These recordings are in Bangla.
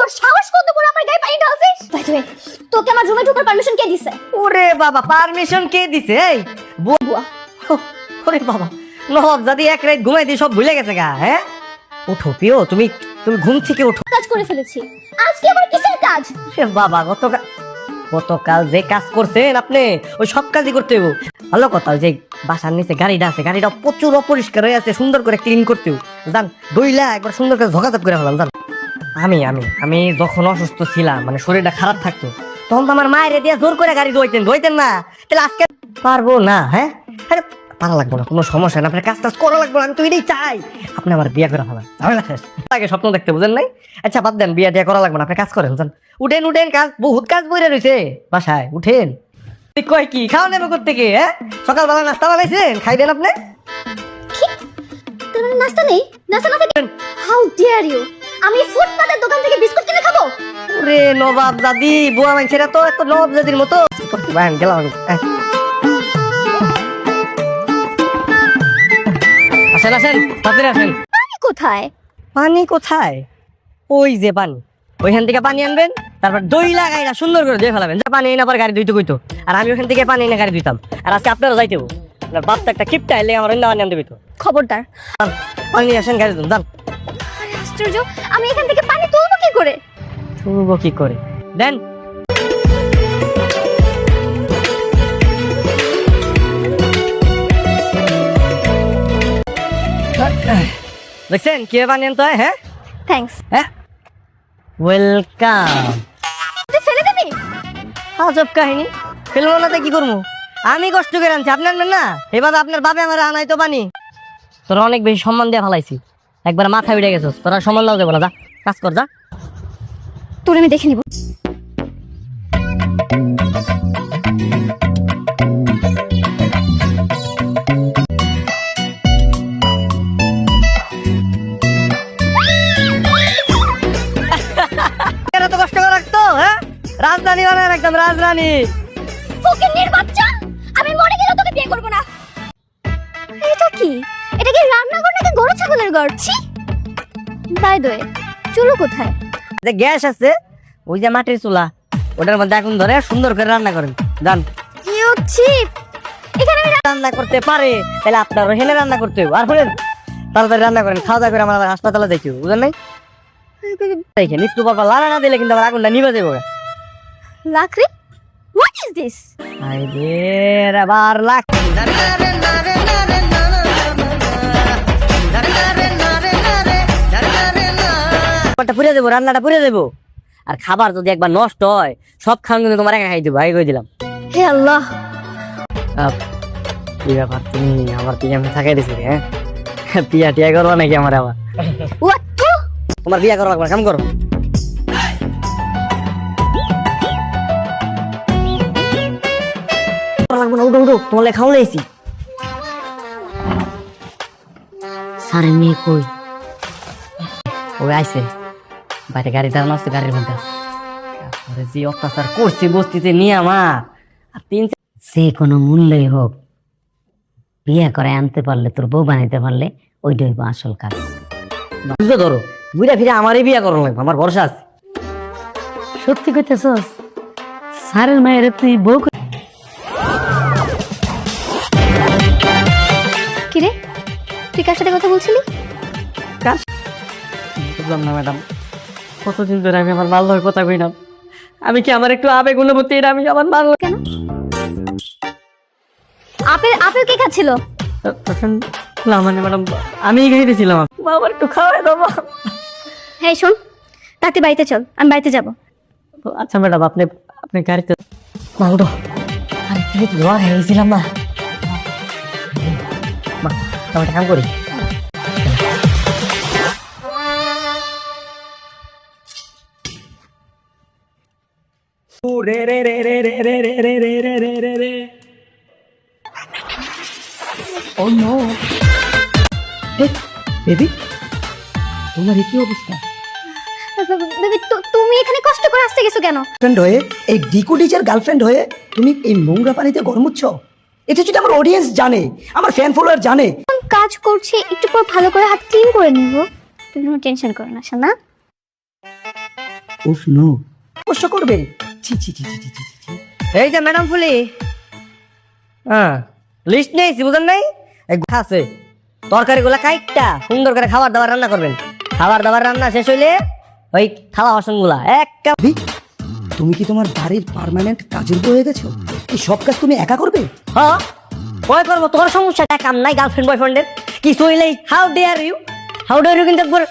তোর সাহস কত বড় আমার গায়ে পানি ঢালছিস? বাই দ্য ওয়ে, তোকে আমার রুমে ঢোকার পারমিশন কে দিছে? ওরে বাবা, পারমিশন কে দিছে? এই বুয়া। ওরে বাবা, নবাব জাদি এক রাত ঘুমাই দিয়ে সব ভুলে গেছে গা। হ্যাঁ, ওঠো প্রিয়, তুমি তুমি ঘুম থেকে ওঠো। কাজ করে ফেলেছি, আজকে আবার কিসের কাজ? এ বাবা, গতকাল যে কাজ করছেন আপনি, ওই সব কাজই করতে হইব। ভালো কথা, ওই যে বাসার নিচে গাড়িটা আছে, গাড়িটা প্রচুর অপরিষ্কার হয়ে আছে, সুন্দর করে ক্লিন করতে হইব। জান, দইলা একবার সুন্দর করে ঝকাঝক করে ফেলাম। জান, আমি আমি আমি যখন অসুস্থ ছিলাম, মানে শরীরটা খারাপ থাকতো, তখন তো আমার মায়ের দিয়ে জোর করে গাড়ি ধোইতেন না। তাহলে আজকে পারবো না? হ্যাঁ, আরে পারা লাগবো না, কোনো সমস্যা না, আপনার কাজ টাজ করা লাগবো না। আমি তো এটাই চাই আপনি আমার বিয়ে করে ফেলান, ঝামেলা শেষ। আগে স্বপ্ন দেখতে বুঝেন নাই? আচ্ছা বাদ দেন, বিয়ে টিয়া করা লাগবে না, আপনি কাজ করেন। জান, উঠেন, কাজ বহুত কাজ বইরে রয়েছে বাসায়, উঠেন। কয় কি খাওয়া নেবে করতে গিয়ে? হ্যাঁ, সকালবেলা নাস্তা বানাইছেন, খাইবেন আপনি? তোর মানে নাস্তা নেই? নাস্তা না থাকে? How dear you! আমি ফুটপাতের দোকান থেকে বিস্কুট কিনে খাবো? ওরে নবাব জাদি, বুয়া মাইছেরা তো এত নবাব জাদির মতো। বাইন গেলাম আমি। আসেন, তাড়াতাড়ি আসেন। পানি কোথায়? পানি কোথায়? ওই যে পানি, ওইখান থেকে পানি আনবেন, তারপর দই লাগাই না সুন্দর করে ধুয়ে ফেলাবেন। পানি এনে পর গাড়ি ধুইতে কইতো, আর আমি ওখান থেকে পানি এনে গাড়ি ধুইতাম। আর আজকে আপনারা যাইতে হবো, আপনার বাপ তো একটা কিপটা এলে আমার অন্য আনতে হইতো। খবরদার। পানি নিয়ে আসেন, গাড়ি ধুন। যান। আরে আশ্চর্য, আমি এখান থেকে পানি তুলবো কি করে? তুলবো কি করে? দেন। দেখছেন কিভাবে পানি আনতে হয়? হ্যাঁ, থ্যাঙ্কস। হ্যাঁ, ওয়েলকাম। তুই ফেলে দিবি? আজব কাহিনী, ফেলবো না তো কি করবো? আমি কষ্ট করে আনছি, আপনি আনবেন না? এবার আপনার বাপে আমার আনাই তো পানি। তোরা অনেক বেশি সম্মান দিয়ে ফেলাইছি, একবার মাথায় উঠে গেছিস, তোরা সম্মান দাও দেবো না। যা কাজ কর, যা। তোর আমি দেখে নিব। এরা তো কষ্ট করে রাখতো। হ্যাঁ, রাজধানী বানায় একদম রাজধানী। ফকিন্নির বাচ্চা, আমি মরে গেলে তোকে বিয়ে করব না। এটা কি? এটা কি রান্নাঘর নাকি গরু ছাগলের ঘর? ছি! বাই দ্য ওয়ে, চুলো কোথায়? যে গ্যাস আছে, ওই যে মাটির চুলা, ওটার মধ্যে আগুন ধরে সুন্দর করে রান্না করেন। জান, ইউ চিপ! এখানে আমি রান্না করতে পারে, তাহলে আপনারও হেলে রান্না করতে হবে। আর বলেন তাড়াতাড়ি রান্না করেন, খাওয়া দাওয়া করে আমার আবার হাসপাতালে যাইতে হবে, বুঝলেন নাই? দেখেন একটু বাবা লাড়া না দিলে কিন্তু আমার আগুনটা নিভে যাবো। লাকড়ি? What is this? আবার লাখ পুড়ে দেবো, রান্নাটা পুড়ে দেবো। আর খাবার যদি একবার নষ্ট হয়, সব খান কিন্তু তোমার একা খাই দেবো, আগে কই দিলাম। হে আল্লাহ! কি ব্যাপার, তুমি আমার পিয়া থাকাই দিছি? হ্যাঁ, পিয়া টিয়া করবো নাকি আমার? আবার হোয়াট? তোমার বিয়া করা লাগবে, কাম করো। লাগবে না, উঠো, তোমার খাওয়া লাইছি। সারে মেয়ে কই? ওই আইছে বাইরে, গাড়ি দাঁড়ানো আছে, গাড়ির মধ্যে যে অত্যাচার করছে বস্তিতে নিয়ে আমার। আর সে কোনো মূল্যই হোক, বিয়ে করে আনতে পারলে, তোর বউ বানাইতে পারলে, ওইটাই হইব আসল কাজ। বুঝতে ধরো, ঘুরে ফিরে আমারই বিয়া করা লাগবে, আমার ভরসা আছে। সত্যি কইতেছস? সারের মায়ের তুই বউ কি রে, তুই কার সাথে কথা বলছিলি? বুঝলাম না ম্যাডাম, কতদিন ধরে আমি আমার মাল কথা কই না। আমি কি আমার একটু আবেগ অনুভূতি, এটা আমি আমার মাল কেন? আপেল কে খাচ্ছিল? মানে ম্যাডাম আমি খাইতেছিলাম। আমার একটু খাওয়াই দেবো? হ্যাঁ শোন, তাতে বাড়িতে চল, আমি বাড়িতে যাব। আচ্ছা ম্যাডাম, আপনি গাড়িতে না উঠো। আমি তুমি তো ধোয়া খাইছিলাম না। মা, আমি একটা কাম করি, বেবি তোমার কি অবস্থা? বেবি, তুমি এখানে কষ্ট করে আসতে গেছো কেন? ফ্রেন্ড হয়ে, এই ডিকো টিচার গার্লফ্রেন্ড হয়ে তুমি এই নোংরা পানিতে গরমুচ্ছ? এটা যদি আমার অডিয়েন্স জানে, আমার ফ্যান ফলোয়ার জানে। কাজ করছি, একটু পর ভালো করে হাত ক্লিন করে নিব। তুমি কোনো টেনশন করো না, শোনা। উফ নো, অবশ্য করবে। ছি ছি ছি ছি ছি ছি ছি। এই যে ম্যাডাম ফুলি, হ্যাঁ লিস্ট নেই বুঝেন নাই, আছে তরকারিগুলা কাইটটা সুন্দর করে খাবার দাবার রান্না করবেন। খাবার দাবার রান্না শেষ হইলে ওই থালা বাসনগুলা এক কাপ। ভাবি, তুমি কি তোমার বাড়ির পার্মানেন্ট কাজের বউ হয়ে গেছো? এই সব কাজ তুমি একা করবে? হ্যাঁ কয় করবো, তোর সমস্যা কাম নাই গার্লফ্রেন্ড বয়ফ্রেন্ডের কিছু হইলেই হাউ ডেয়ার ইউ কিন্তু একবার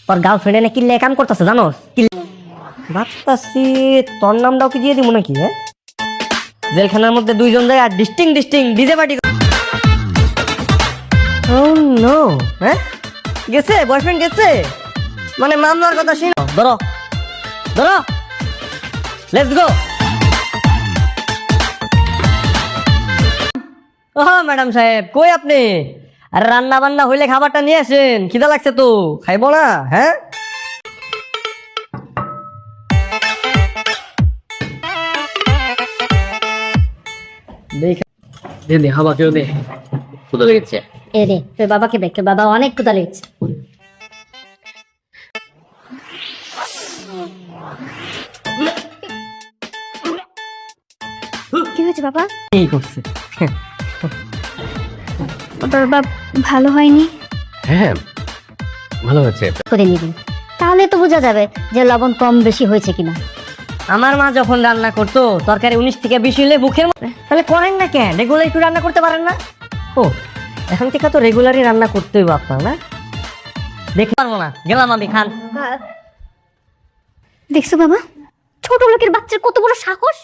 তোর গার্লফ্রেন্ডে না কিনলে কাম করতেছে জানোস? ভাবতাছি তোর নামটাও কি দিয়ে দিব নাকি? হ্যাঁ, জেলখানার মধ্যে দুইজন যায় আর ডিস্টিং ডিজে পার্টি। ও নো, হ্যাঁ গেছে বয়ফ্রেন্ড গেছে, মানে মামলার কথা শুনো। ধরো ধরো, লেটস গো। ও ম্যাডাম সাহেব কই আপনি? আর রান্না বান্না হইলে খাবারটা নিয়ে আসেন, খিদা লাগছে তো, খাইবো না? হ্যাঁ দে দে হাবা কেউ দে, কোথাও লেগেছে? এ রে, তোর বাবাকে দেখ, তোর বাবা অনেক ক্ষুধা লেগেছে। কি হয়েছে বাবা? এই করছে। ওটার বাপ ভালো হয়নি? হ্যাঁ ভালো হয়েছে। করে নিবি, তাহলে তো বোঝা যাবে যে লবণ কম বেশি হয়েছে কিনা। আমার মা যখন রান্না করতো তরকারি 19 থেকে 20 হইলে মুখের মধ্যে, তাহলে করেন না কেন? রেগুলার একটু রান্না করতে পারেন না? ও এখন থেকে তো রেগুলারই রান্না করতে হইব আপনার, না? দেখতে পারবো না, গেলাম আমি। খান। দেখছো বাবা, ছোট লোকের বাচ্চার কত বড় সাহস!